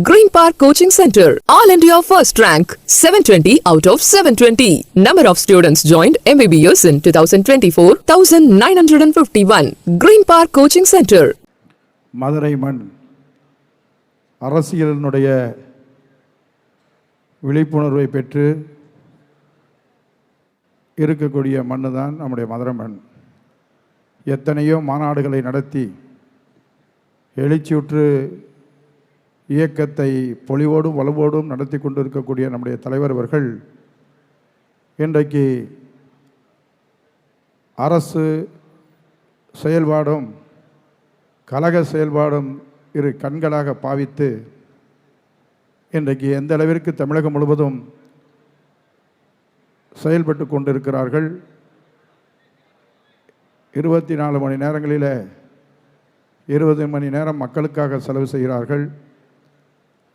Green Park Coaching Center, All India First Rank, 720 out of 720. Number of students joined MBBS in 2024, 1951. Green Park Coaching Center. Madurai மண் அரசியலினுடைய விழிப்புணர்வை பெற்று இருக்கக்கூடிய மண்ணு தான் நம்முடைய மதுரை மண். எத்தனையோ மாநாடுகளை நடத்தி எழுச்சியுற்று இயக்கத்தை பொலிவோடும் வலுவோடும் நடத்தி கொண்டிருக்கக்கூடிய நம்முடைய தலைவர் அவர்கள் இன்றைக்கு அரசு செயல்பாடும் கழக செயல்பாடும் இரு கண்களாக பாவித்து இன்றைக்கு எந்த அளவிற்கு தமிழகம் முழுவதும் செயல்பட்டு கொண்டிருக்கிறார்கள். 24 மணி நேரங்களில் 20 மணி நேரம் மக்களுக்காக செலவு செய்கிறார்கள்.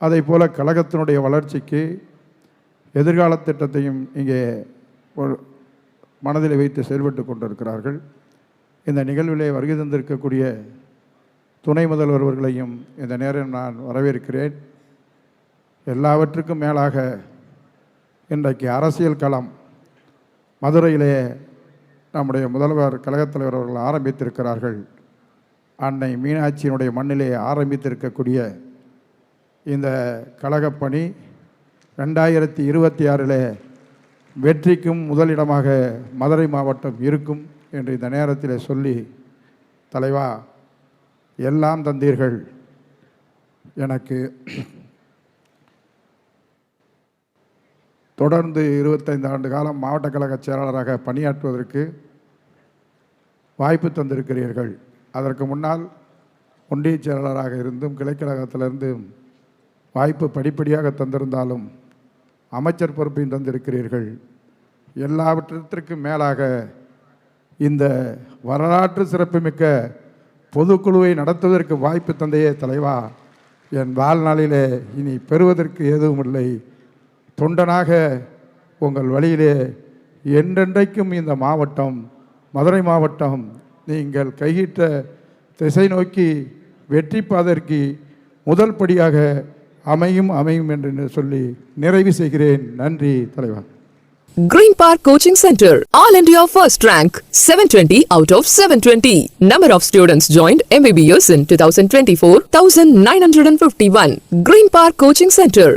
அதை போல கழகத்தினுடைய வளர்ச்சிக்கு எதிர்கால திட்டத்தையும் இங்கே மனதில் வைத்து செயல்பட்டு கொண்டிருக்கிறார்கள். இந்த நிகழ்விலே வருகை தந்திருக்கக்கூடிய துணை முதல்வர் அவர்களையும் இந்த நேரம் நான் வரவேற்கிறேன். எல்லாவற்றுக்கும் மேலாக இன்றைக்கு அரசியல் களம் மதுரையிலே நம்முடைய முதல்வர் கழகத் தலைவர் அவர்கள் ஆரம்பித்திருக்கிறார்கள். அன்னை மீனாட்சியினுடைய மண்ணிலே ஆரம்பித்திருக்கக்கூடிய இந்த கழகப்பணி 2026 வெற்றிக்கும் முதலிடமாக மதுரை மாவட்டம் இருக்கும் என்று இந்த நேரத்தில் சொல்லி, தலைவா எல்லாம் தந்தீர்கள். எனக்கு தொடர்ந்து 25 ஆண்டு காலம் மாவட்ட கழக செயலாளராக பணியாற்றுவதற்கு வாய்ப்பு தந்திருக்கிறீர்கள். அதற்கு முன்னால் ஒன்றிய செயலாளராக இருந்தும் கிளைக்கழகத்திலிருந்தும் வாய்ப்பு படிப்படியாக தந்திருந்தாலும் அமைச்சர் பொறுப்பையும் தந்திருக்கிறீர்கள். எல்லாவற்றிற்கும் மேலாக இந்த வரலாற்று சிறப்புமிக்க பொதுக்குழுவை நடத்துவதற்கு வாய்ப்பு தந்தையே தலைவா, என் வாழ்நாளிலே இனி பெறுவதற்கு எதுவும் இல்லை. தொண்டனாக உங்கள் வழியிலே என்றென்றைக்கும் இந்த மாவட்டம் மதுரை மாவட்டம் நீங்கள் கையிட்ட திசை நோக்கி வெற்றி பாதற்கு முதல் படியாக அமையும் என்று சொல்லி நிறைவு செய்கிறேன். நன்றி தலைவா. Green Park Coaching Center, All India First Rank, 720 out of 720. Number of students joined MBBS in 2024, 1951. Green Park Coaching Center.